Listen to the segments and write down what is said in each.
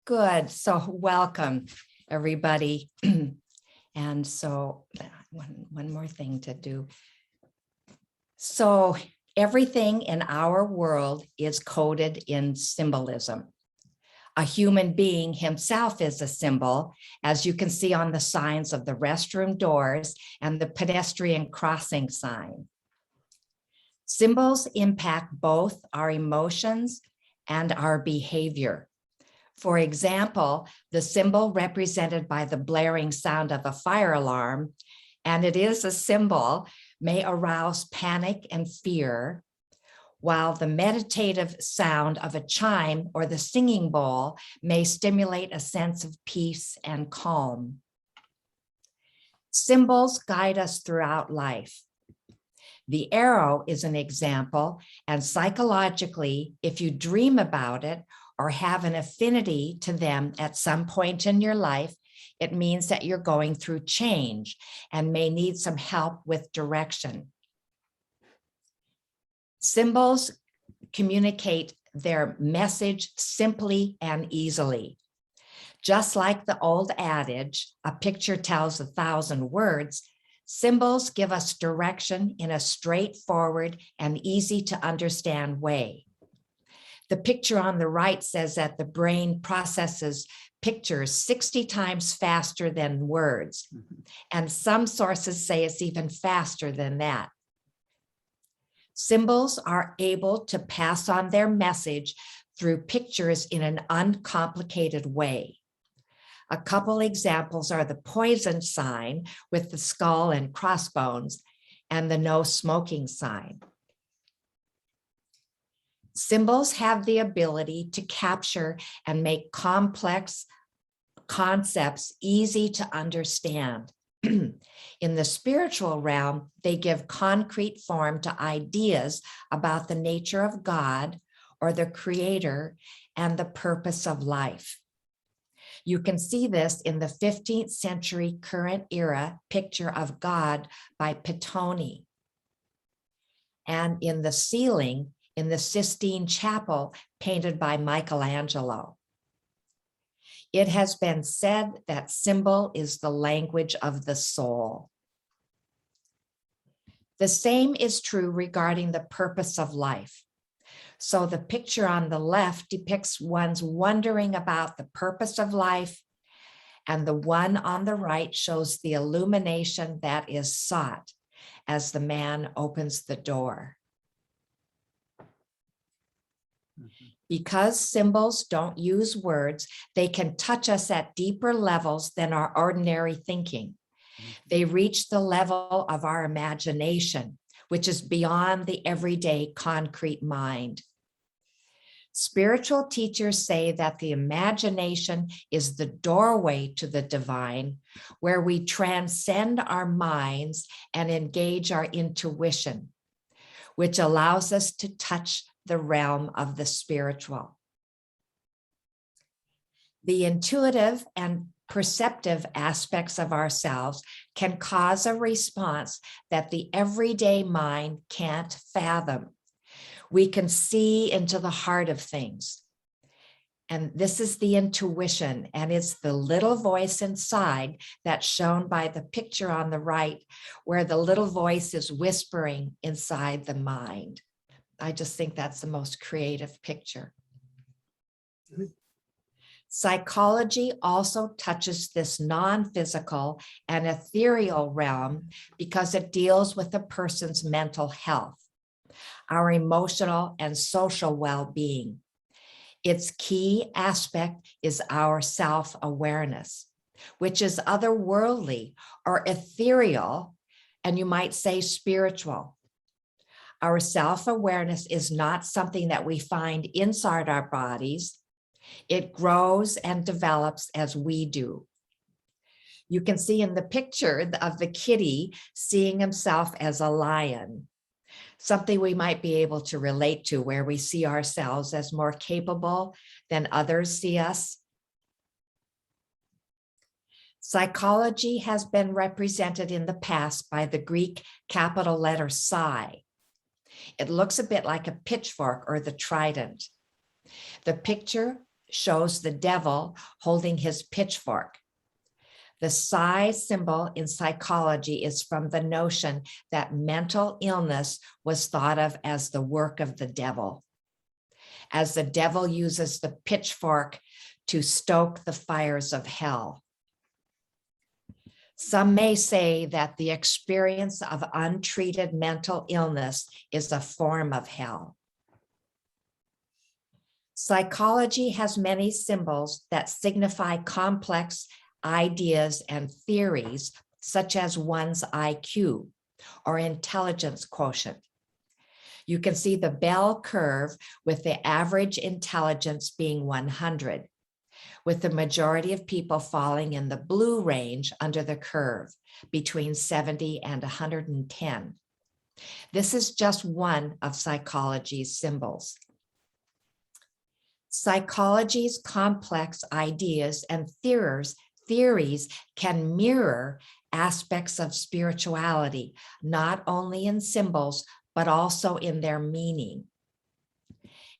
Good. So welcome, everybody. And so one more thing to do. So everything in our world is coded in symbolism. A human being himself is a symbol, as you can see on the signs of the restroom doors and the pedestrian crossing sign. Symbols impact both our emotions and our behavior. For example, the symbol represented by the blaring sound of a fire alarm, and it is a symbol, may arouse panic and fear, while the meditative sound of a chime or the singing bowl may stimulate a sense of peace and calm. Symbols guide us throughout life. The arrow is an example, and psychologically, if you dream about it or have an affinity to them at some point in your life, it means that you're going through change and may need some help with direction. Symbols communicate their message simply and easily. Just like the old adage, a picture tells 1,000 words, symbols give us direction in a straightforward and easy to understand way. The picture on the right says that the brain processes pictures 60 times faster than words. And some sources say it's even faster than that. Symbols are able to pass on their message through pictures in an uncomplicated way. A couple examples are the poison sign with the skull and crossbones and the no smoking sign. Symbols have the ability to capture and make complex concepts easy to understand. In the spiritual realm, they give concrete form to ideas about the nature of God or the Creator and the purpose of life. You can see this in the 15th century current era picture of God by Pittoni, and in the ceiling in the Sistine Chapel painted by Michelangelo. It has been said that symbol is the language of the soul. The same is true regarding the purpose of life. So the picture on the left depicts one's wondering about the purpose of life, and the one on the right shows the illumination that is sought as the man opens the door. Because symbols don't use words, they can touch us at deeper levels than our ordinary thinking. They reach the level of our imagination, which is beyond the everyday concrete mind. Spiritual teachers say that the imagination is the doorway to the divine, where we transcend our minds and engage our intuition, which allows us to touch the realm of the spiritual. The intuitive and perceptive aspects of ourselves can cause a response that the everyday mind can't fathom. We can see into the heart of things. And this is the intuition, and it's the little voice inside that's shown by the picture on the right, where the little voice is whispering inside the mind. I just think that's the most creative picture. Psychology also touches this non-physical and ethereal realm because it deals with a person's mental health, our emotional and social well-being. Its key aspect is our self-awareness, which is otherworldly or ethereal, and you might say spiritual. Our self-awareness is not something that we find inside our bodies. It grows and develops as we do. You can see in the picture of the kitty seeing himself as a lion, something we might be able to relate to, where we see ourselves as more capable than others see us. Psychology has been represented in the past by the Greek capital letter psi. It looks a bit like a pitchfork or the trident. The picture shows the devil holding his pitchfork. The psi symbol in psychology is from the notion that mental illness was thought of as the work of the devil, as the devil uses the pitchfork to stoke the fires of hell. Some may say that the experience of untreated mental illness is a form of hell. Psychology has many symbols that signify complex ideas and theories, such as one's IQ or intelligence quotient. You can see the bell curve with the average intelligence being 100, with the majority of people falling in the blue range under the curve, between 70 and 110. This is just one of psychology's symbols. Psychology's complex ideas and theories can mirror aspects of spirituality, not only in symbols, but also in their meaning.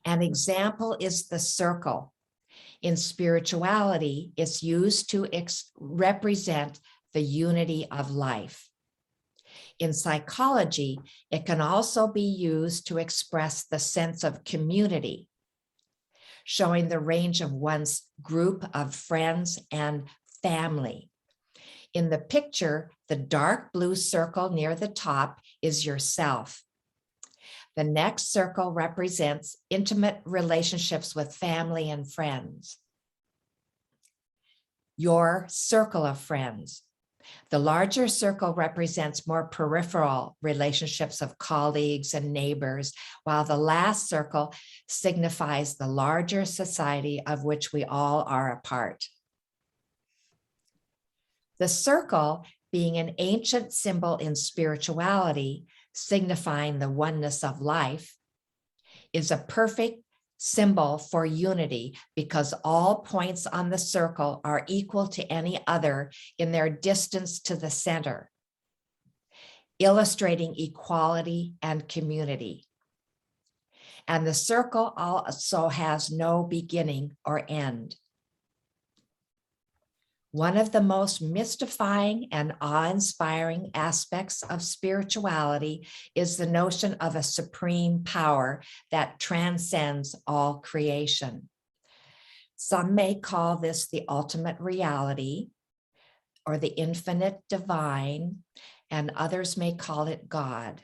An example is the circle. In spirituality, it's used to represent the unity of life. In psychology, it can also be used to express the sense of community, showing the range of one's group of friends and family. In the picture, the dark blue circle near the top is yourself. The next circle represents intimate relationships with family and friends. Your circle of friends. The larger circle represents more peripheral relationships of colleagues and neighbors, while the last circle signifies the larger society of which we all are a part. The circle, being an ancient symbol in spirituality, signifying the oneness of life, is a perfect symbol for unity because all points on the circle are equal to any other in their distance to the center, illustrating equality and community. And the circle also has no beginning or end. One of the most mystifying and awe-inspiring aspects of spirituality is the notion of a supreme power that transcends all creation. Some may call this the ultimate reality or the infinite divine, and others may call it God.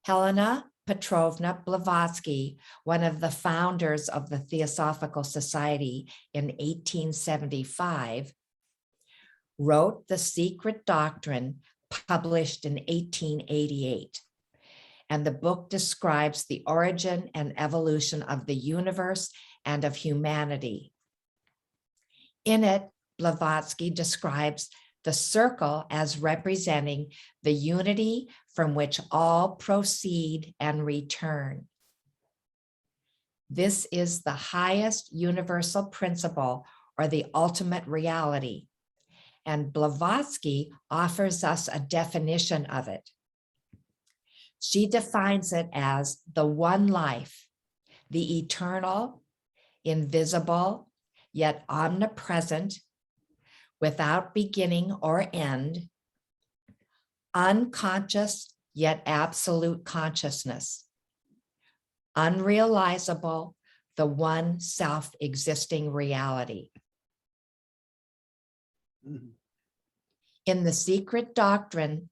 Helena Petrovna Blavatsky, one of the founders of the Theosophical Society in 1875, wrote The Secret Doctrine, published in 1888. And the book describes the origin and evolution of the universe and of humanity. In it, Blavatsky describes the circle as representing the unity from which all proceed and return. This is the highest universal principle or the ultimate reality, and Blavatsky offers us a definition of it. She defines it as the one life, the eternal, invisible, yet omnipresent, without beginning or end, unconscious yet absolute consciousness, unrealizable, the one self-existing reality. In The Secret Doctrine,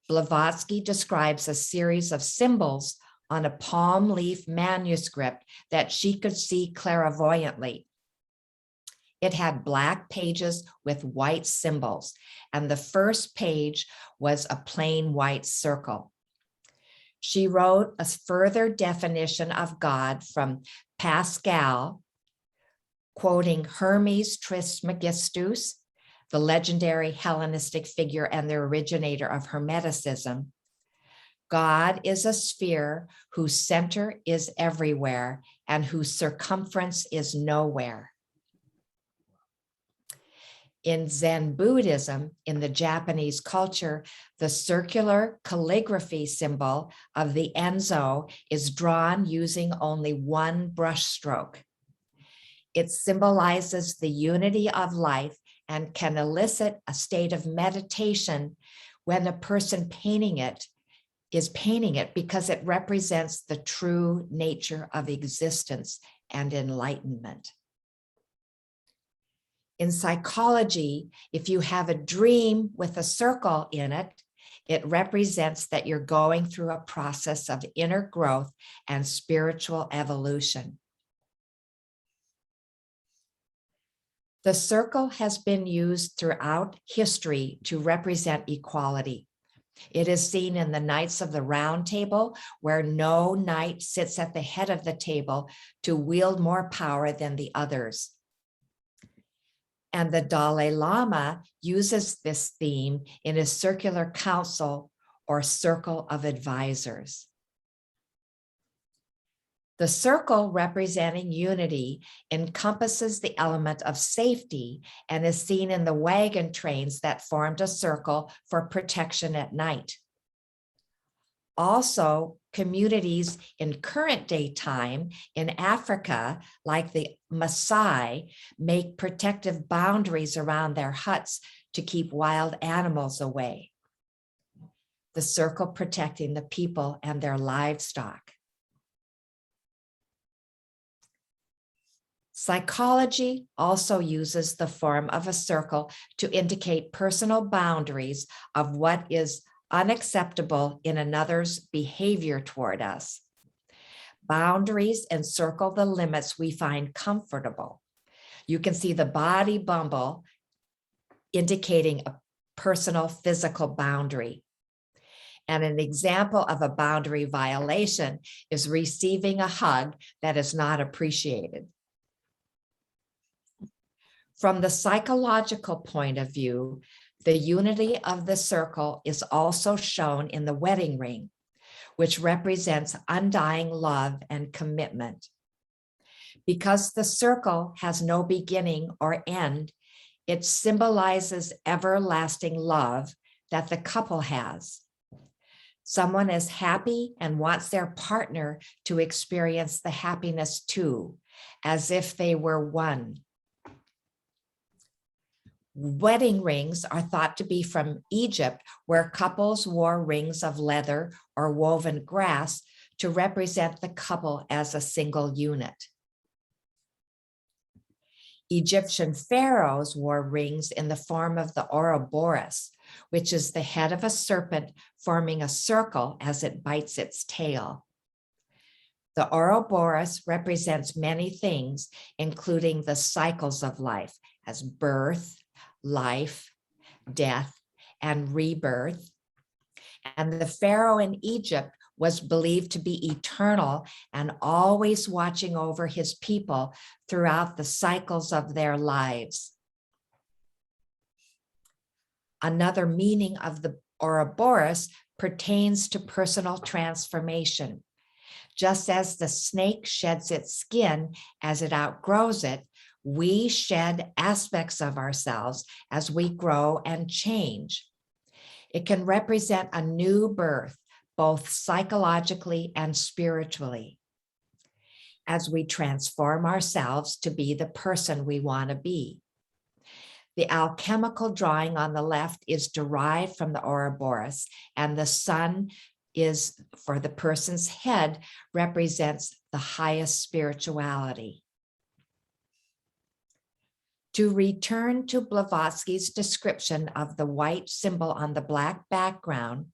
Blavatsky describes a series of symbols on a palm leaf manuscript that she could see clairvoyantly. It had black pages with white symbols, and the first page was a plain white circle. She wrote a further definition of God from Pascal, quoting Hermes Trismegistus, the legendary Hellenistic figure and the originator of Hermeticism. God is a sphere whose center is everywhere and whose circumference is nowhere. In Zen Buddhism, in the Japanese culture, the circular calligraphy symbol of the Enzo is drawn using only one brush stroke. It symbolizes the unity of life and can elicit a state of meditation when the person painting it is painting it because it represents the true nature of existence and enlightenment. In psychology, if you have a dream with a circle in it, it represents that you're going through a process of inner growth and spiritual evolution. The circle has been used throughout history to represent equality. It is seen in the Knights of the Round Table, where no knight sits at the head of the table to wield more power than the others. And the Dalai Lama uses this theme in his circular council or circle of advisors. The circle representing unity encompasses the element of safety and is seen in the wagon trains that formed a circle for protection at night. Also, communities in current day time in Africa, like the Maasai, make protective boundaries around their huts to keep wild animals away. The circle protecting the people and their livestock. Psychology also uses the form of a circle to indicate personal boundaries of what is unacceptable in another's behavior toward us. Boundaries encircle the limits we find comfortable. You can see the body bumble indicating a personal physical boundary. And an example of a boundary violation is receiving a hug that is not appreciated. From the psychological point of view, the unity of the circle is also shown in the wedding ring, which represents undying love and commitment. Because the circle has no beginning or end, it symbolizes everlasting love that the couple has. Someone is happy and wants their partner to experience the happiness too, as if they were one. Wedding rings are thought to be from Egypt, where couples wore rings of leather or woven grass to represent the couple as a single unit. Egyptian pharaohs wore rings in the form of the Ouroboros, which is the head of a serpent forming a circle as it bites its tail. The Ouroboros represents many things, including the cycles of life as birth, life, death, and rebirth. And the pharaoh in Egypt was believed to be eternal and always watching over his people throughout the cycles of their lives. Another meaning of the Ouroboros pertains to personal transformation. Just as the snake sheds its skin as it outgrows it, we shed aspects of ourselves as we grow and change. It can represent a new birth, both psychologically and spiritually, as we transform ourselves to be the person we want to be. The alchemical drawing on the left is derived from the Ouroboros, and the sun is, for the person's head, represents the highest spirituality. To return to Blavatsky's description of the white symbol on the black background,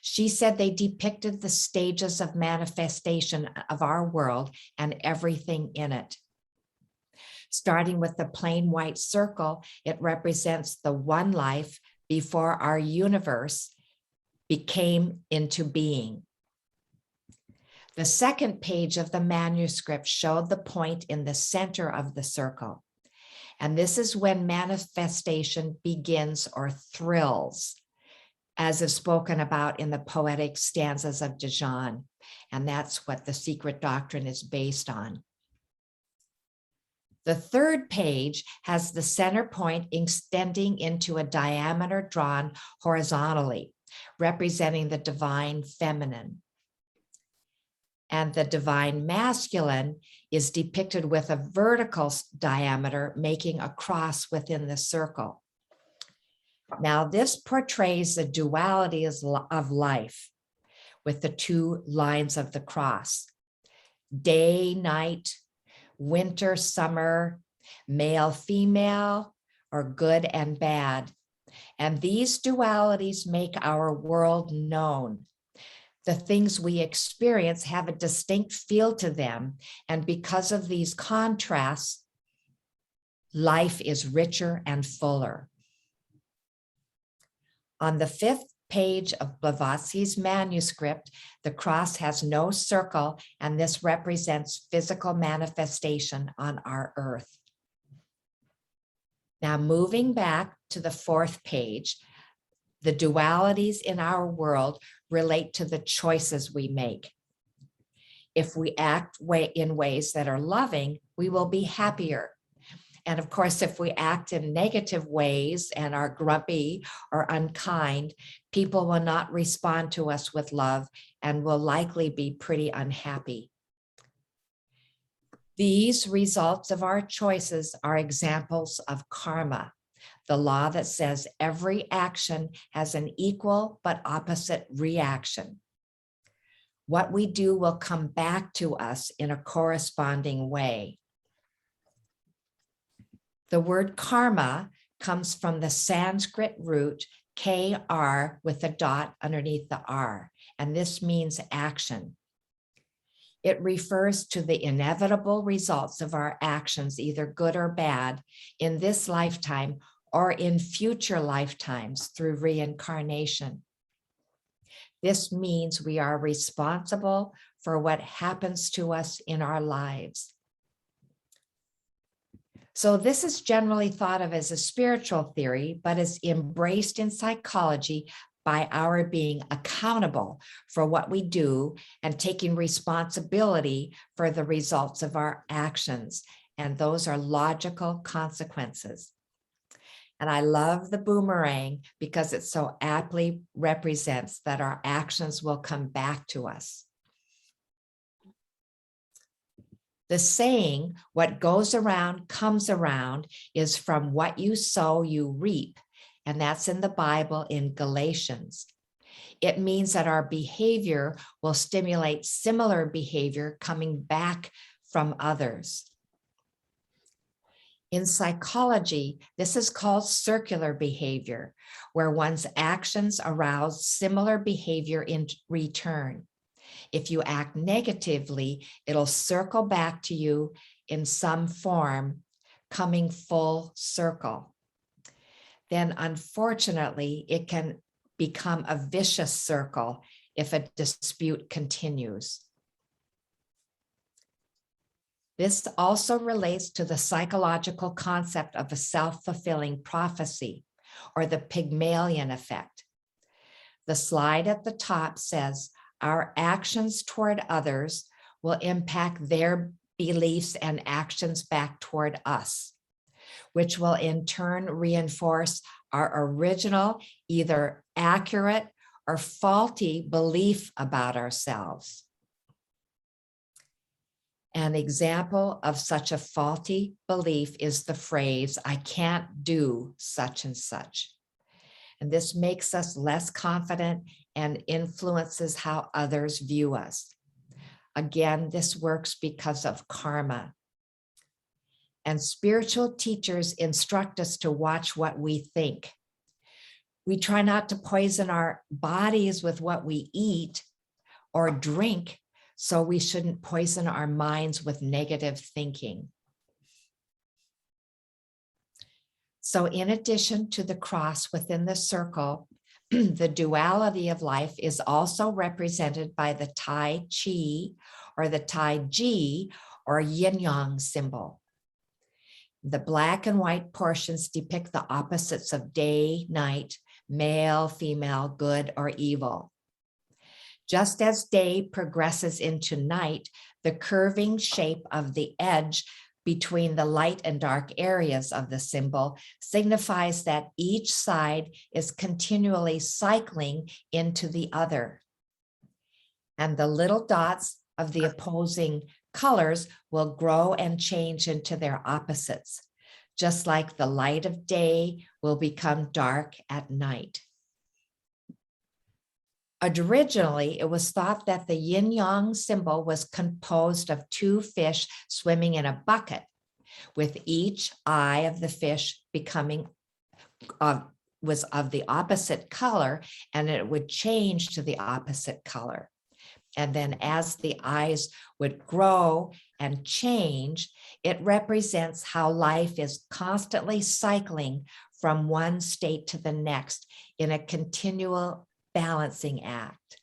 she said they depicted the stages of manifestation of our world and everything in it. Starting with the plain white circle, it represents the one life before our universe became into being. The second page of the manuscript showed the point in the center of the circle. And this is when manifestation begins or thrills, as is spoken about in the poetic stanzas of Dijon. And that's what the secret doctrine is based on. The third page has the center point extending into a diameter drawn horizontally, representing the divine feminine. And the divine masculine is depicted with a vertical diameter, making a cross within the circle. Now, this portrays the duality of life with the two lines of the cross: day, night, winter, summer, male, female, or good and bad. And these dualities make our world known. The things we experience have a distinct feel to them. And because of these contrasts, life is richer and fuller. On the fifth page of Blavatsky's manuscript, the cross has no circle, and this represents physical manifestation on our earth. Now, moving back to the fourth page, the dualities in our world relate to the choices we make. If we act in ways that are loving, we will be happier. And of course, if we act in negative ways and are grumpy or unkind, people will not respond to us with love and will likely be pretty unhappy. These results of our choices are examples of karma, the law that says every action has an equal but opposite reaction. What we do will come back to us in a corresponding way. The word karma comes from the Sanskrit root kr with a dot underneath the r, and this means action. It refers to the inevitable results of our actions, either good or bad, in this lifetime or in future lifetimes through reincarnation. This means we are responsible for what happens to us in our lives. So this is generally thought of as a spiritual theory, but is embraced in psychology by our being accountable for what we do and taking responsibility for the results of our actions. And those are logical consequences. And I love the boomerang because it so aptly represents that our actions will come back to us. The saying, what goes around comes around, is from what you sow, you reap. And that's in the Bible in Galatians. It means that our behavior will stimulate similar behavior coming back from others. In psychology, this is called circular behavior, where one's actions arouse similar behavior in return. If you act negatively, it'll circle back to you in some form, coming full circle. Then, unfortunately, it can become a vicious circle if a dispute continues. This also relates to the psychological concept of a self-fulfilling prophecy, or the Pygmalion effect. The slide at the top says, our actions toward others will impact their beliefs and actions back toward us, which will in turn reinforce our original, either accurate or faulty belief about ourselves. An example of such a faulty belief is the phrase, I can't do such and such. And this makes us less confident and influences how others view us. Again, this works because of karma. And spiritual teachers instruct us to watch what we think. We try not to poison our bodies with what we eat or drink, so we shouldn't poison our minds with negative thinking. So in addition to the cross within the circle, the duality of life is also represented by the Tai Chi or the Tai Chi or yin-yang symbol. The black and white portions depict the opposites of day, night, male, female, good or evil. Just as day progresses into night, the curving shape of the edge between the light and dark areas of the symbol signifies that each side is continually cycling into the other. And the little dots of the opposing colors will grow and change into their opposites, just like the light of day will become dark at night. Originally, it was thought that the yin-yang symbol was composed of two fish swimming in a bucket, with each eye of the fish becoming was of the opposite color, and it would change to the opposite color. And then as the eyes would grow and change, it represents how life is constantly cycling from one state to the next in a continual balancing act.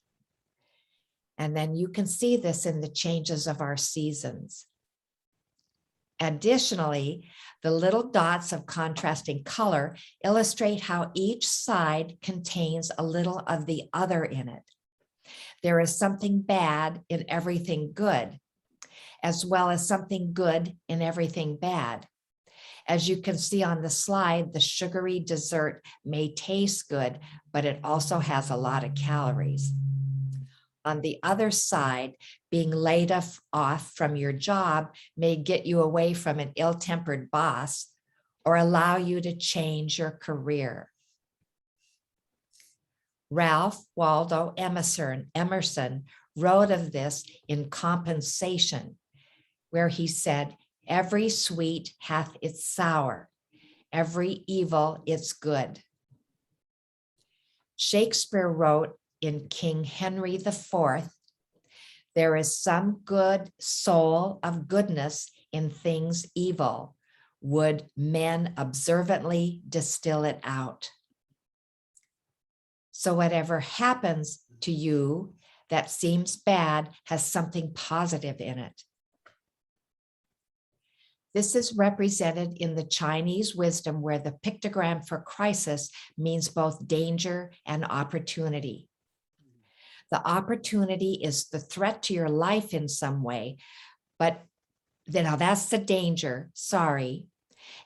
And then you can see this in the changes of our seasons. Additionally, the little dots of contrasting color illustrate how each side contains a little of the other in it. There is something bad in everything good, as well as something good in everything bad. As you can see on the slide, the sugary dessert may taste good, but it also has a lot of calories. On the other side, being laid off from your job may get you away from an ill-tempered boss or allow you to change your career. Ralph Waldo Emerson wrote of this in Compensation, where he said, "Every sweet hath its sour, every evil its good." Shakespeare wrote in King Henry IV, "There is some good soul of goodness in things evil, would men observantly distill it out." So whatever happens to you that seems bad has something positive in it. This is represented in the Chinese wisdom, where the pictogram for crisis means both danger and opportunity. The opportunity is the threat to your life in some way, but that's the danger, sorry.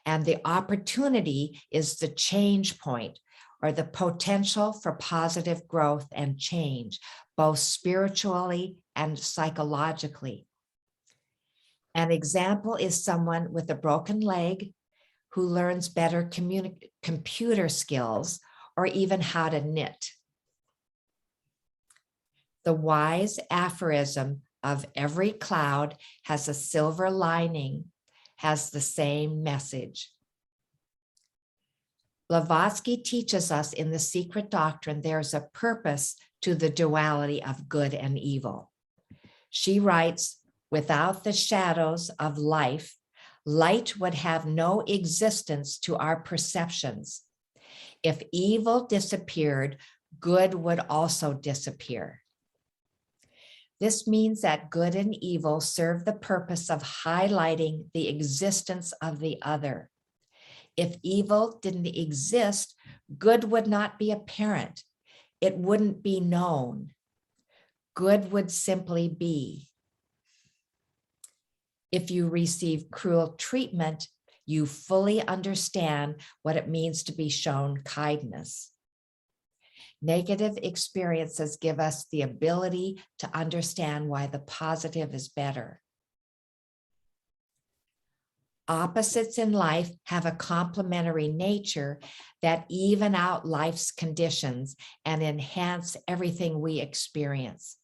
And the opportunity is the change point, or the potential for positive growth and change, both spiritually and psychologically. An example is someone with a broken leg who learns better computer skills, or even how to knit. The wise aphorism of every cloud has a silver lining has the same message. Blavatsky teaches us in The Secret Doctrine there's a purpose to the duality of good and evil. She writes, "Without the shadows of life, light would have no existence to our perceptions. If evil disappeared, good would also disappear." This means that good and evil serve the purpose of highlighting the existence of the other. If evil didn't exist, good would not be apparent. It wouldn't be known. Good would simply be. If you receive cruel treatment, you fully understand what it means to be shown kindness. Negative experiences give us the ability to understand why the positive is better. Opposites in life have a complementary nature that even out life's conditions and enhance everything we experience.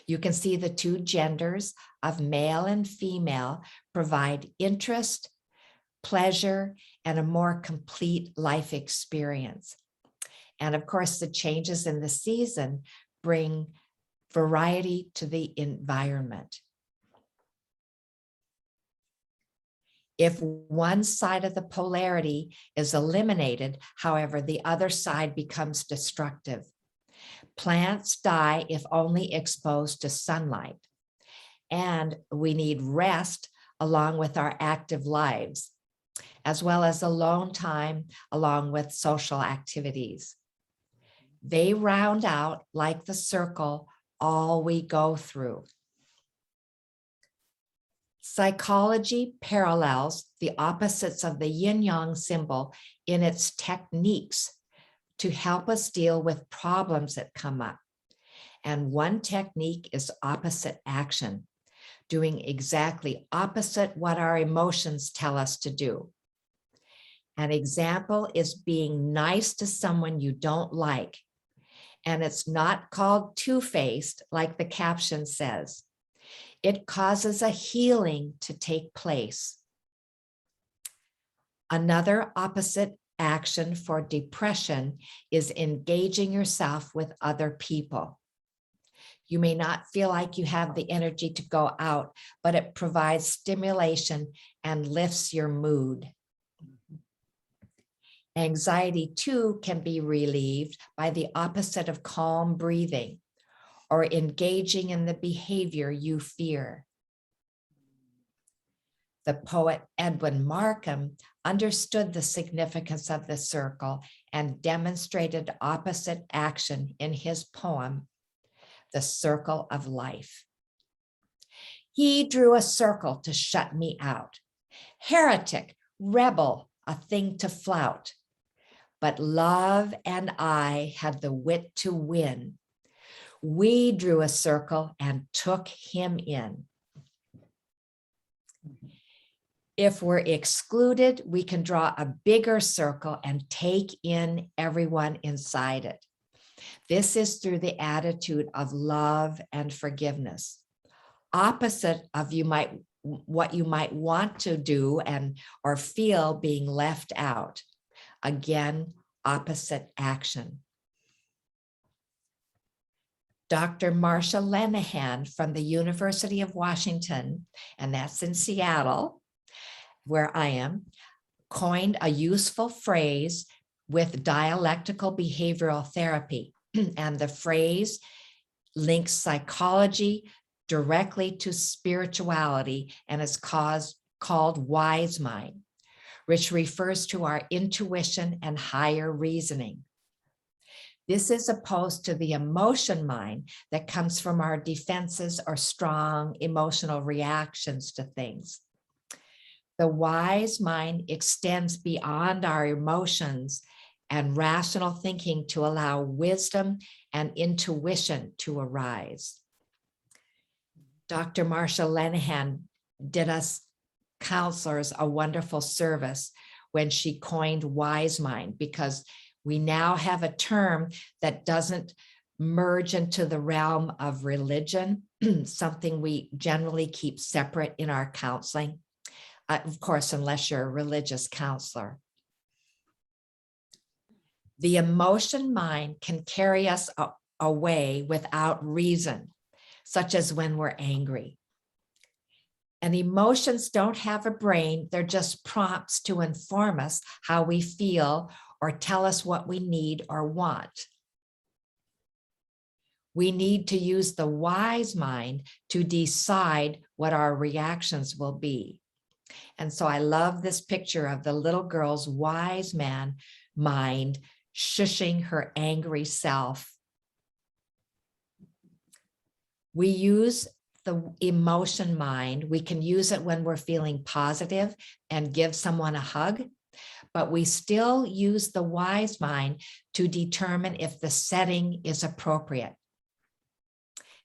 You can see the two genders of male and female provide interest, pleasure, and a more complete life experience. And of course, the changes in the season bring variety to the environment. If one side of the polarity is eliminated, however, the other side becomes destructive. Plants die if only exposed to sunlight. And we need rest along with our active lives, as well as alone time along with social activities. They round out, like the circle, all we go through. Psychology parallels the opposites of the yin-yang symbol in its techniques to help us deal with problems that come up. And one technique is opposite action, doing exactly opposite what our emotions tell us to do. An example is being nice to someone you don't like. And it's not called two-faced like the caption says. It causes a healing to take place. Another opposite action for depression is engaging yourself with other people. You may not feel like you have the energy to go out, but it provides stimulation and lifts your mood. Anxiety too can be relieved by the opposite of calm breathing or engaging in the behavior you fear. The poet Edwin Markham understood the significance of the circle and demonstrated opposite action in his poem, The Circle of Life. He drew a circle to shut me out. Heretic, rebel, a thing to flout. But love and I had the wit to win. We drew a circle and took him in. If we're excluded, we can draw a bigger circle and take in everyone inside it. This is through the attitude of love and forgiveness. Opposite of what you might want to do or feel being left out. Again, opposite action. Dr. Marsha Linehan from the University of Washington, and that's in Seattle, where I am, coined a useful phrase with dialectical behavioral therapy. And the phrase links psychology directly to spirituality and is called wise mind, which refers to our intuition and higher reasoning. This is opposed to the emotion mind that comes from our defenses or strong emotional reactions to things. The wise mind extends beyond our emotions and rational thinking to allow wisdom and intuition to arise. Dr. Marsha Linehan did us counselors a wonderful service when she coined wise mind, because we now have a term that doesn't merge into the realm of religion, something we generally keep separate in our counseling. Of course, unless you're a religious counselor. The emotion mind can carry us away without reason, such as when we're angry. And emotions don't have a brain, they're just prompts to inform us how we feel or tell us what we need or want. We need to use the wise mind to decide what our reactions will be. And so I love this picture of the little girl's wise mind shushing her angry self. We use the emotion mind. We can use it when we're feeling positive and give someone a hug, but we still use the wise mind to determine if the setting is appropriate.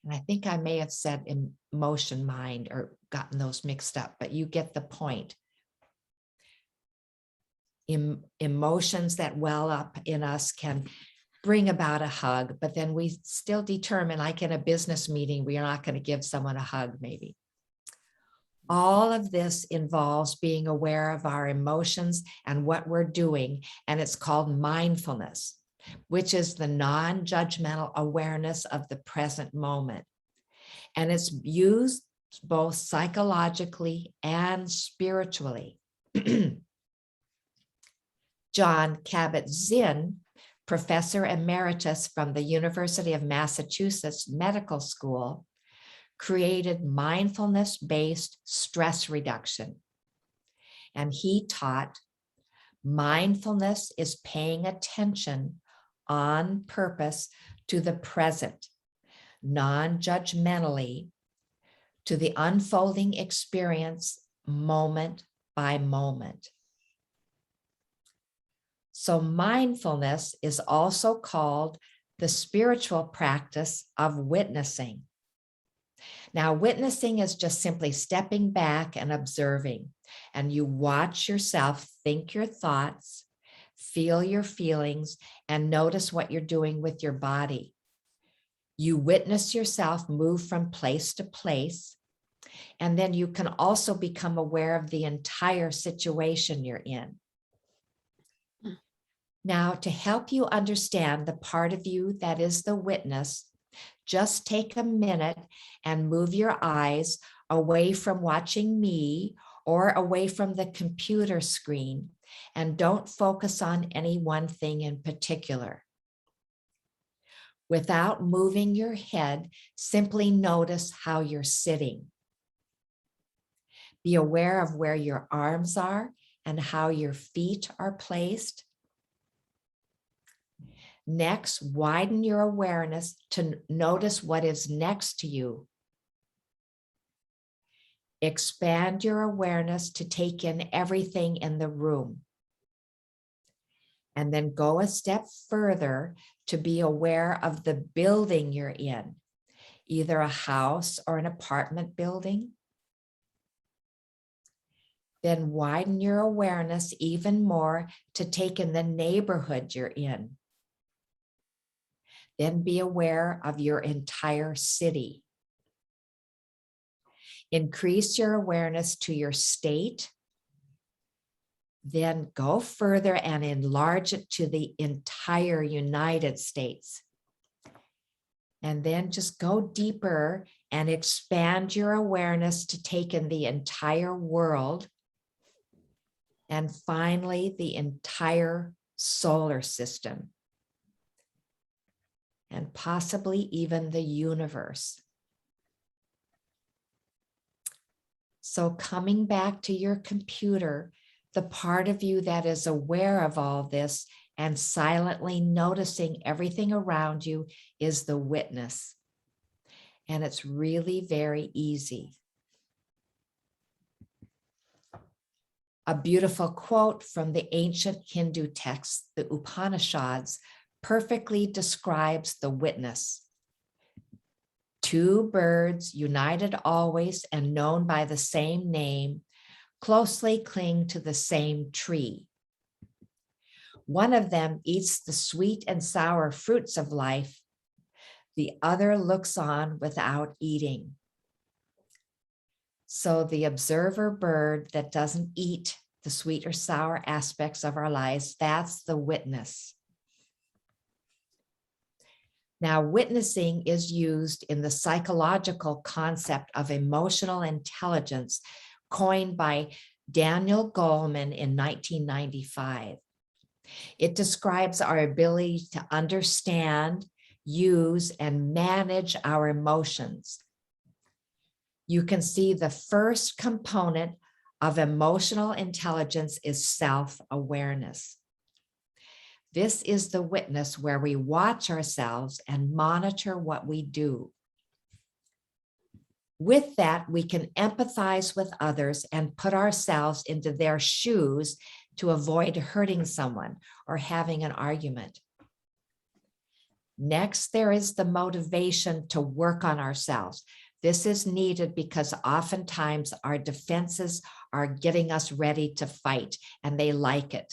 And I think I may have said emotion mind or gotten those mixed up, but you get the point. Emotions that well up in us can bring about a hug, but then we still determine, like in a business meeting, we are not going to give someone a hug, maybe. All of this involves being aware of our emotions and what we're doing, and it's called mindfulness, which is the non-judgmental awareness of the present moment. And it's used both psychologically and spiritually. John Kabat-Zinn, professor emeritus from the University of Massachusetts Medical School, created mindfulness-based stress reduction. And he taught mindfulness is paying attention on purpose to the present, non-judgmentally, to the unfolding experience moment by moment. So mindfulness is also called the spiritual practice of witnessing. Now, witnessing is just simply stepping back and observing, and you watch yourself think your thoughts, feel your feelings, and notice what you're doing with your body. You witness yourself move from place to place, and then you can also become aware of the entire situation you're in. Now, to help you understand the part of you that is the witness, just take a minute and move your eyes away from watching me or away from the computer screen, and don't focus on any one thing in particular. Without moving your head, simply notice how you're sitting. Be aware of where your arms are and how your feet are placed. Next, widen your awareness to notice what is next to you. Expand your awareness to take in everything in the room. And then go a step further to be aware of the building you're in, either a house or an apartment building. Then widen your awareness even more to take in the neighborhood you're in. Then be aware of your entire city. Increase your awareness to your state. Then go further and enlarge it to the entire United States. And then just go deeper and expand your awareness to take in the entire world. And finally, the entire solar system. And possibly even the universe. So coming back to your computer, the part of you that is aware of all this and silently noticing everything around you is the witness. And it's really very easy. A beautiful quote from the ancient Hindu text, the Upanishads, perfectly describes the witness. Two birds, united always and known by the same name, closely cling to the same tree. One of them eats the sweet and sour fruits of life. The other looks on without eating. So the observer bird that doesn't eat the sweet or sour aspects of our lives, that's the witness. Now, witnessing is used in the psychological concept of emotional intelligence, coined by Daniel Goleman in 1995. It describes our ability to understand, use, and manage our emotions. You can see the first component of emotional intelligence is self-awareness. This is the witness where we watch ourselves and monitor what we do. With that, we can empathize with others and put ourselves into their shoes to avoid hurting someone or having an argument. Next, there is the motivation to work on ourselves. This is needed because oftentimes our defenses are getting us ready to fight, and they like it.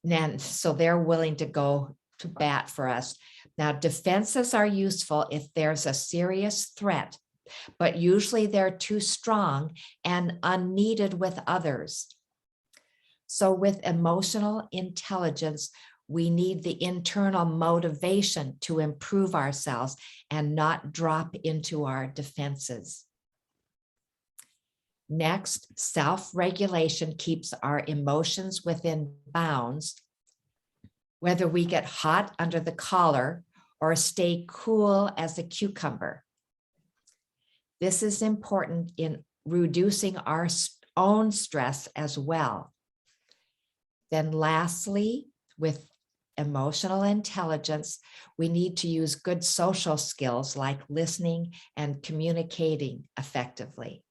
And so they're willing to go to bat for us. Now, defenses are useful if there's a serious threat, but usually they're too strong and unneeded with others. So with emotional intelligence, we need the internal motivation to improve ourselves and not drop into our defenses. Next, self-regulation keeps our emotions within bounds, whether we get hot under the collar or stay cool as a cucumber. This is important in reducing our own stress as well. Then lastly, with emotional intelligence, we need to use good social skills like listening and communicating effectively.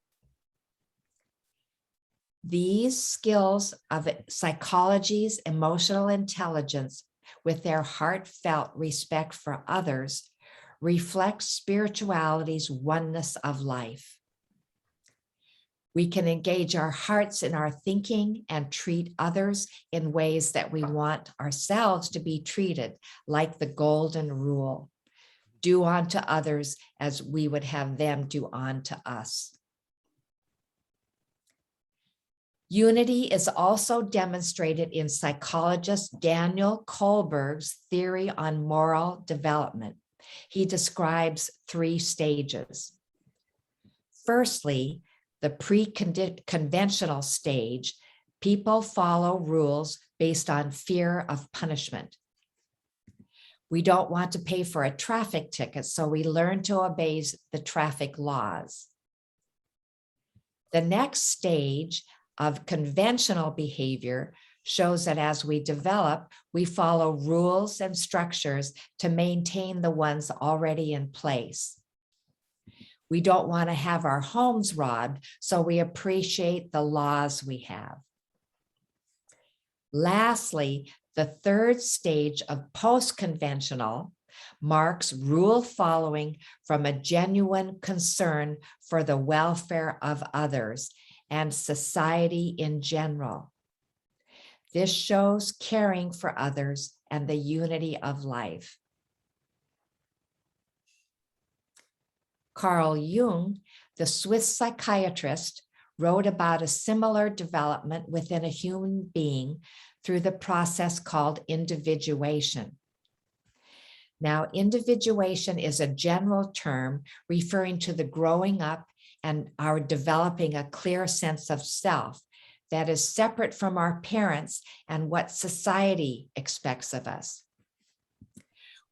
These skills of psychology's emotional intelligence, with their heartfelt respect for others, reflect spirituality's oneness of life. We can engage our hearts in our thinking and treat others in ways that we want ourselves to be treated, like the golden rule: do unto others as we would have them do unto us. Unity is also demonstrated in psychologist Daniel Kohlberg's theory on moral development. He describes 3 stages. Firstly, the pre-conventional stage, people follow rules based on fear of punishment. We don't want to pay for a traffic ticket, so we learn to obey the traffic laws. The next stage of conventional behavior shows that as we develop, we follow rules and structures to maintain the ones already in place. We don't want to have our homes robbed, so we appreciate the laws we have. Lastly, the third stage of post-conventional marks rule following from a genuine concern for the welfare of others and society in general. This shows caring for others and the unity of life. Carl Jung, the Swiss psychiatrist, wrote about a similar development within a human being through the process called individuation. Now, individuation is a general term referring to the growing up and our developing a clear sense of self that is separate from our parents and what society expects of us.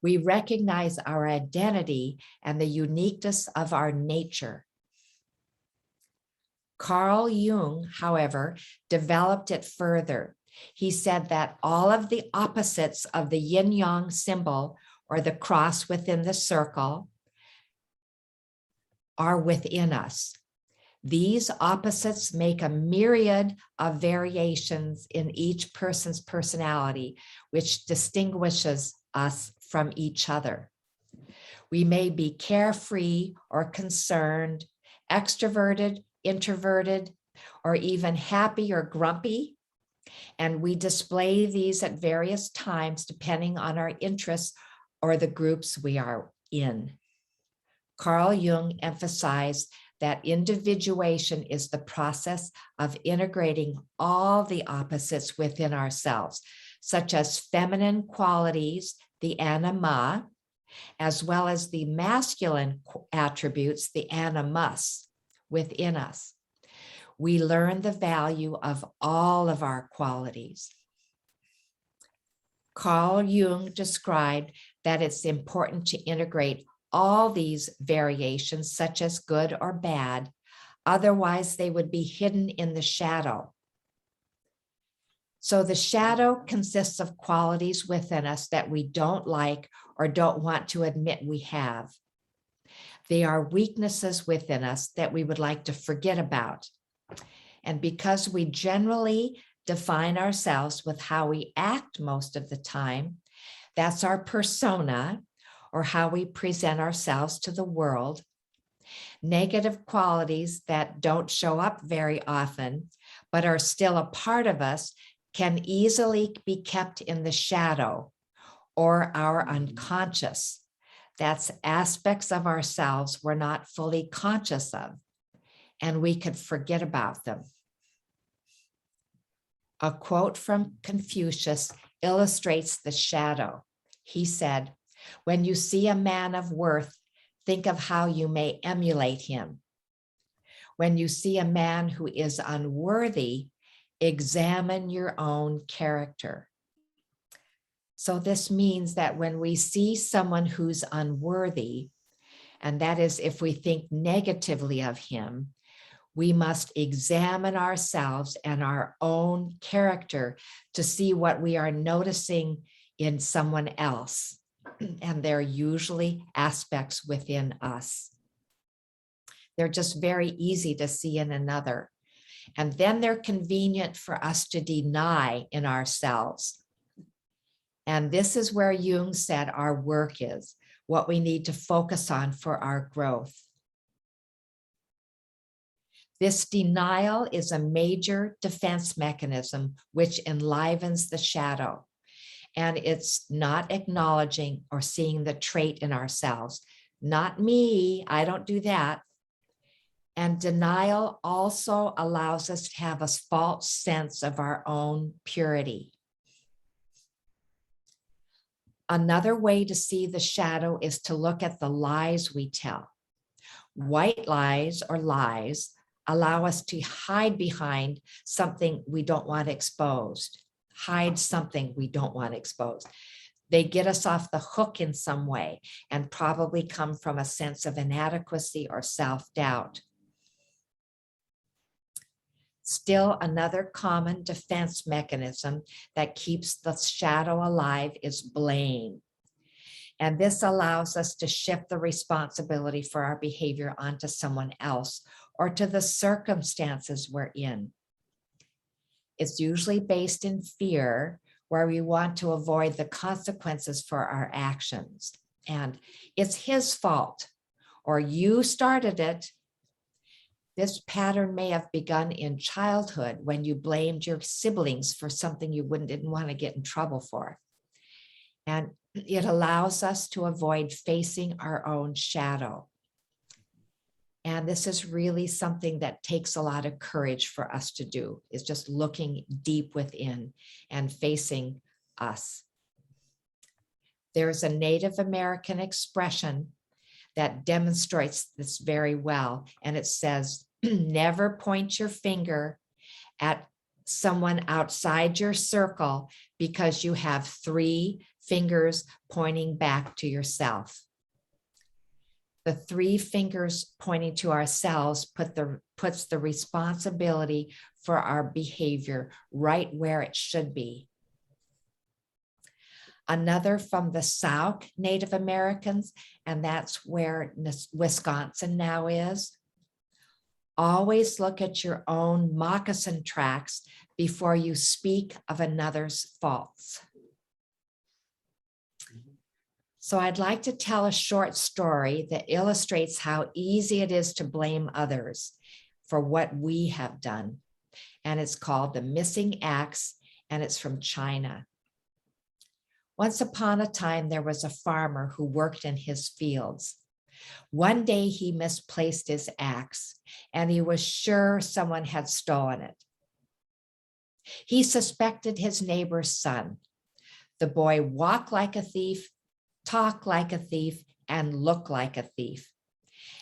We recognize our identity and the uniqueness of our nature. Carl Jung, however, developed it further. He said that all of the opposites of the yin-yang symbol, or the cross within the circle, are within us. These opposites make a myriad of variations in each person's personality, which distinguishes us from each other. We may be carefree or concerned, extroverted, introverted, or even happy or grumpy, and we display these at various times depending on our interests or the groups we are in. Carl Jung emphasized that individuation is the process of integrating all the opposites within ourselves, such as feminine qualities, the anima, as well as the masculine attributes, the animus, within us. We learn the value of all of our qualities. Carl Jung described that it's important to integrate all these variations, such as good or bad, otherwise they would be hidden in the shadow. So the shadow consists of qualities within us that we don't like or don't want to admit we have. They are weaknesses within us that we would like to forget about. And because we generally define ourselves with how we act most of the time, that's our persona, or how we present ourselves to the world. Negative qualities that don't show up very often, but are still a part of us, can easily be kept in the shadow or our unconscious. That's aspects of ourselves we're not fully conscious of, and we could forget about them. A quote from Confucius illustrates the shadow. He said, "When you see a man of worth, think of how you may emulate him. When you see a man who is unworthy, examine your own character." So this means that when we see someone who's unworthy, and that is if we think negatively of him, we must examine ourselves and our own character to see what we are noticing in someone else, and they're usually aspects within us. They're just very easy to see in another. And then they're convenient for us to deny in ourselves. And this is where Jung said our work is, what we need to focus on for our growth. This denial is a major defense mechanism which enlivens the shadow. And it's not acknowledging or seeing the trait in ourselves. Not me, I don't do that. And denial also allows us to have a false sense of our own purity. Another way to see the shadow is to look at the lies we tell. White lies or lies allow us to hide behind something we don't want exposed. Hide something we don't want exposed. They get us off the hook in some way and probably come from a sense of inadequacy or self-doubt. Still, another common defense mechanism that keeps the shadow alive is blame. And this allows us to shift the responsibility for our behavior onto someone else or to the circumstances we're in. It's usually based in fear, where we want to avoid the consequences for our actions. And it's his fault, or you started it. This pattern may have begun in childhood when you blamed your siblings for something you didn't want to get in trouble for. And it allows us to avoid facing our own shadow. And this is really something that takes a lot of courage for us to do, is just looking deep within and facing us. There's a Native American expression that demonstrates this very well. And it says, never point your finger at someone outside your circle because you have 3 fingers pointing back to yourself. The 3 fingers pointing to ourselves puts the responsibility for our behavior right where it should be. Another from the Sauk Native Americans, and that's where Wisconsin now is. Always look at your own moccasin tracks before you speak of another's faults. So I'd like to tell a short story that illustrates how easy it is to blame others for what we have done. And it's called The Missing Axe, and it's from China. Once upon a time, there was a farmer who worked in his fields. One day he misplaced his axe, and he was sure someone had stolen it. He suspected his neighbor's son. The boy walked like a thief, talk like a thief, and look like a thief.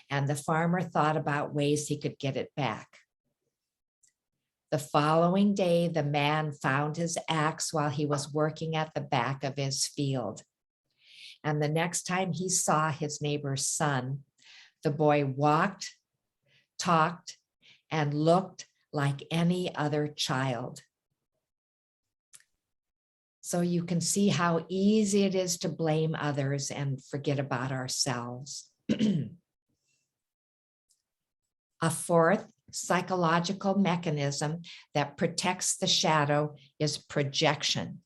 And the farmer thought about ways he could get it back. The following day, the man found his axe while he was working at the back of his field. And the next time he saw his neighbor's son, the boy walked, talked, and looked like any other child. So you can see how easy it is to blame others and forget about ourselves. A fourth psychological mechanism that protects the shadow is projection.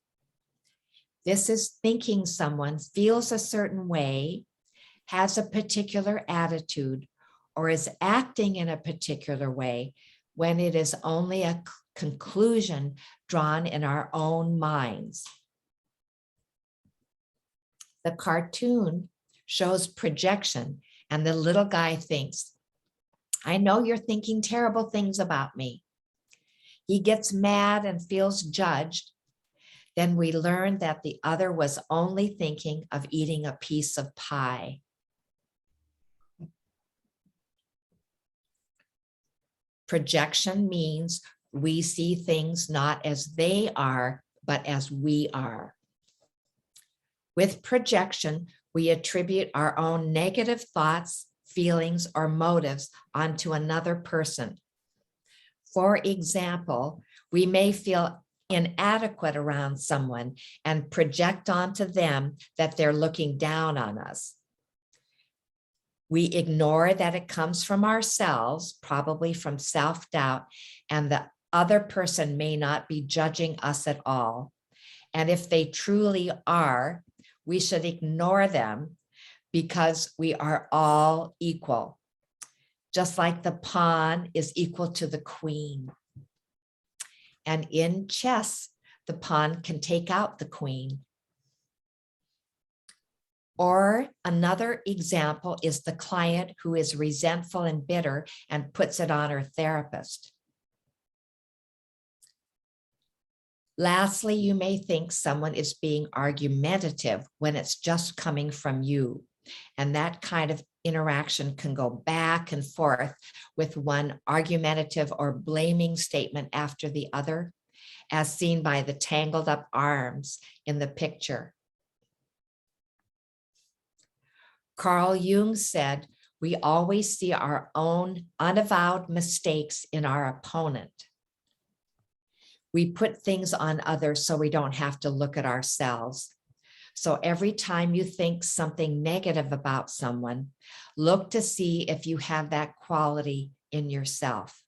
This is thinking someone feels a certain way, has a particular attitude, or is acting in a particular way when it is only a conclusion drawn in our own minds. The cartoon shows projection, and the little guy thinks, I know you're thinking terrible things about me. He gets mad and feels judged. Then we learn that the other was only thinking of eating a piece of pie. Projection means we see things not as they are, but as we are. With projection, we attribute our own negative thoughts, feelings, or motives onto another person. For example, we may feel inadequate around someone and project onto them that they're looking down on us. We ignore that it comes from ourselves, probably from self-doubt, and the other person may not be judging us at all. And if they truly are, we should ignore them because we are all equal. Just like the pawn is equal to the queen. And in chess, the pawn can take out the queen. Or another example is the client who is resentful and bitter and puts it on her therapist. Lastly, you may think someone is being argumentative when it's just coming from you. And that kind of interaction can go back and forth with one argumentative or blaming statement after the other, as seen by the tangled up arms in the picture. Carl Jung said, "We always see our own unavowed mistakes in our opponent. We put things on others so we don't have to look at ourselves. So every time you think something negative about someone, look to see if you have that quality in yourself."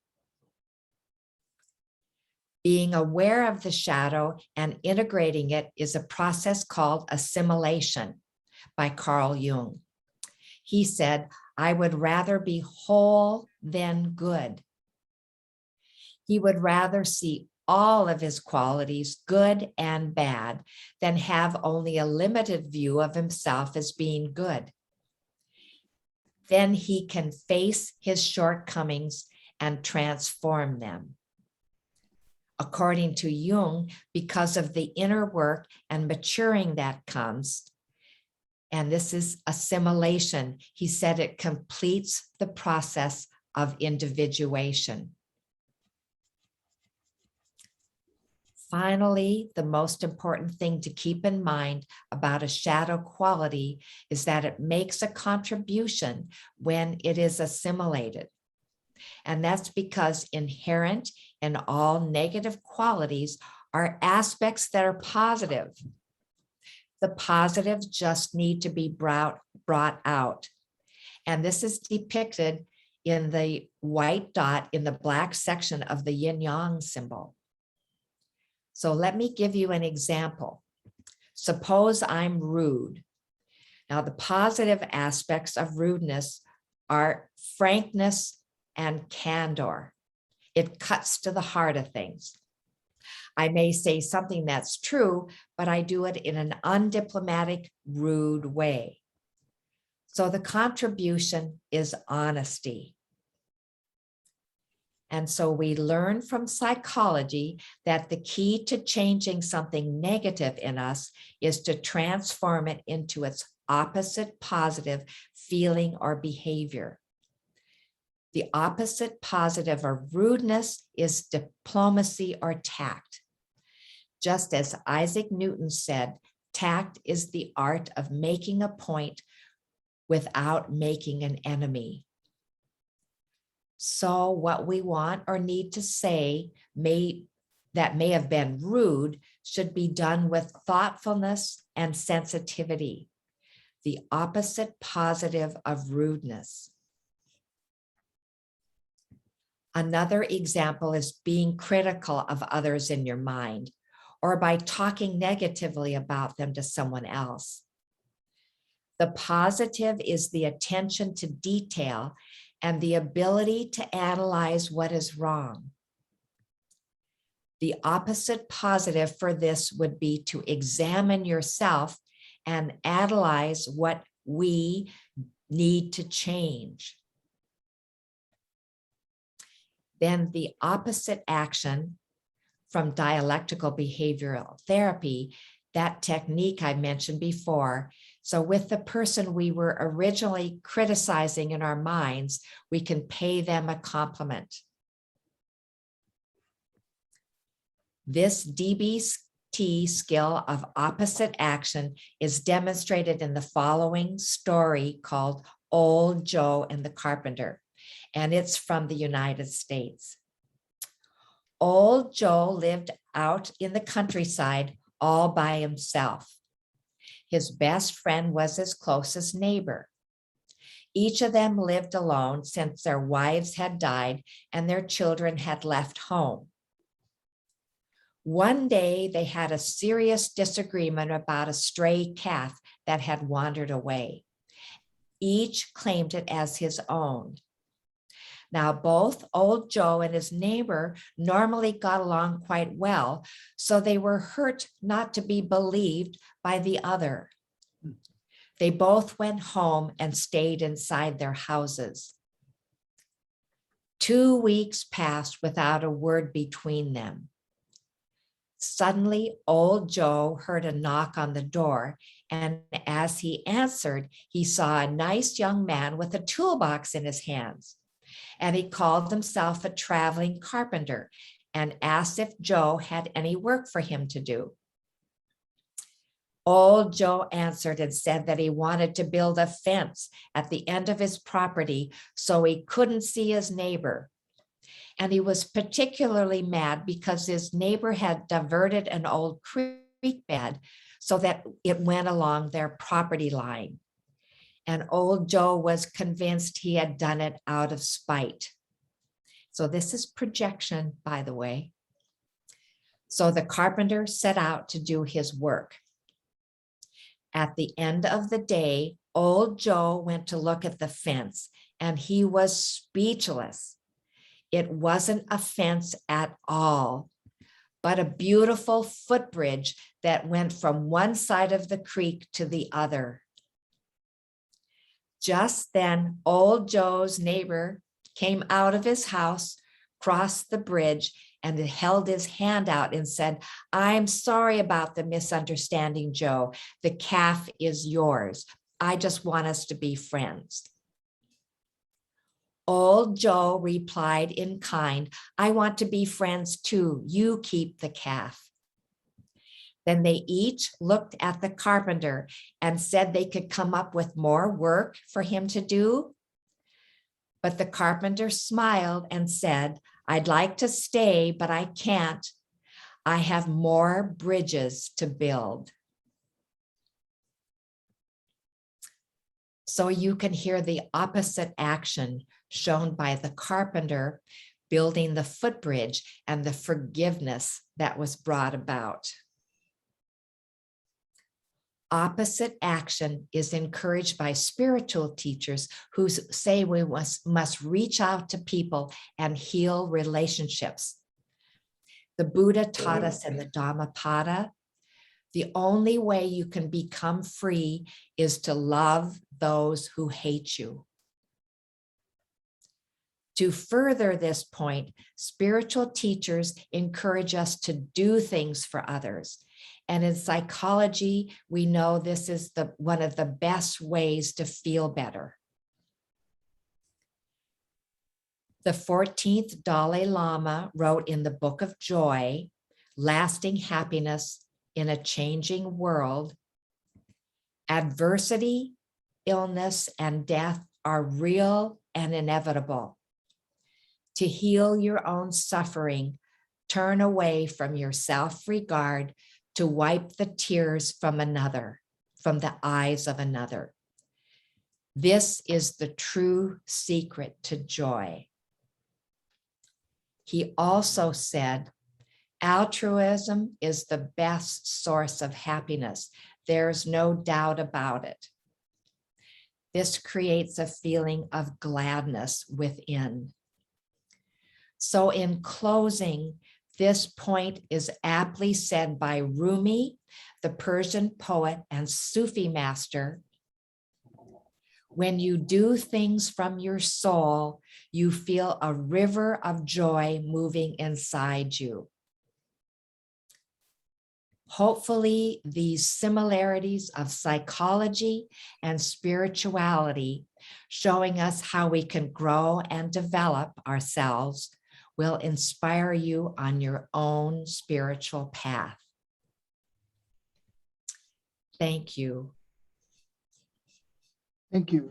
Being aware of the shadow and integrating it is a process called assimilation by Carl Jung. He said, "I would rather be whole than good." He would rather see all of his qualities, good and bad, than have only a limited view of himself as being good. Then he can face his shortcomings and transform them. According to Jung, because of the inner work and maturing that comes, and this is assimilation, he said it completes the process of individuation. Finally, the most important thing to keep in mind about a shadow quality is that it makes a contribution when it is assimilated. And that's because inherent in all negative qualities are aspects that are positive. The positives just need to be brought out. And this is depicted in the white dot in the black section of the yin-yang symbol. So let me give you an example. Suppose I'm rude. Now, the positive aspects of rudeness are frankness and candor. It cuts to the heart of things. I may say something that's true, but I do it in an undiplomatic, rude way. So the contribution is honesty. And so we learn from psychology that the key to changing something negative in us is to transform it into its opposite positive feeling or behavior. The opposite positive of rudeness is diplomacy or tact. Just as Isaac Newton said, tact is the art of making a point without making an enemy. So what we want or need to say that may have been rude should be done with thoughtfulness and sensitivity, the opposite positive of rudeness. Another example is being critical of others in your mind, or by talking negatively about them to someone else. The positive is the attention to detail and the ability to analyze what is wrong. The opposite positive for this would be to examine yourself and analyze what we need to change. Then the opposite action from dialectical behavioral therapy, that technique I mentioned before. So with the person we were originally criticizing in our minds, we can pay them a compliment. This DBT skill of opposite action is demonstrated in the following story called Old Joe and the Carpenter, and it's from the United States. Old Joe lived out in the countryside all by himself. His best friend was his closest neighbor. Each of them lived alone since their wives had died and their children had left home. One day they had a serious disagreement about a stray calf that had wandered away. Each claimed it as his own. Now, both Old Joe and his neighbor normally got along quite well, so they were hurt not to be believed by the other. They both went home and stayed inside their houses. 2 weeks passed without a word between them. Suddenly, Old Joe heard a knock on the door, and as he answered, he saw a nice young man with a toolbox in his hands. And he called himself a traveling carpenter and asked if Joe had any work for him to do. Old Joe answered and said that he wanted to build a fence at the end of his property so he couldn't see his neighbor. And he was particularly mad because his neighbor had diverted an old creek bed so that it went along their property line. And Old Joe was convinced he had done it out of spite. So this is projection, by the way. So the carpenter set out to do his work. At the end of the day, Old Joe went to look at the fence, and he was speechless. It wasn't a fence at all, but a beautiful footbridge that went from one side of the creek to the other. Just then, Old Joe's neighbor came out of his house, crossed the bridge, and held his hand out and said, "I'm sorry about the misunderstanding, Joe. The calf is yours. I just want us to be friends." Old Joe replied in kind, "I want to be friends too. You keep the calf." Then they each looked at the carpenter and said they could come up with more work for him to do. But the carpenter smiled and said, "I'd like to stay, but I can't. I have more bridges to build." So you can hear the opposite action shown by the carpenter building the footbridge and the forgiveness that was brought about. Opposite action is encouraged by spiritual teachers who say we must reach out to people and heal relationships. The Buddha taught us in the Dhammapada, the only way you can become free is to love those who hate you. To further this point, spiritual teachers encourage us to do things for others. And in psychology, we know this is one of the best ways to feel better. The 14th Dalai Lama wrote in the Book of Joy, Lasting Happiness in a Changing World, adversity, illness, and death are real and inevitable. To heal your own suffering, turn away from your self-regard to wipe the tears from the eyes of another. This is the true secret to joy. He also said, altruism is the best source of happiness. There's no doubt about it. This creates a feeling of gladness within. So in closing, this point is aptly said by Rumi, the Persian poet and Sufi master. When you do things from your soul, you feel a river of joy moving inside you. Hopefully, these similarities of psychology and spirituality, showing us how we can grow and develop ourselves, will inspire you on your own spiritual path. Thank you. Thank you.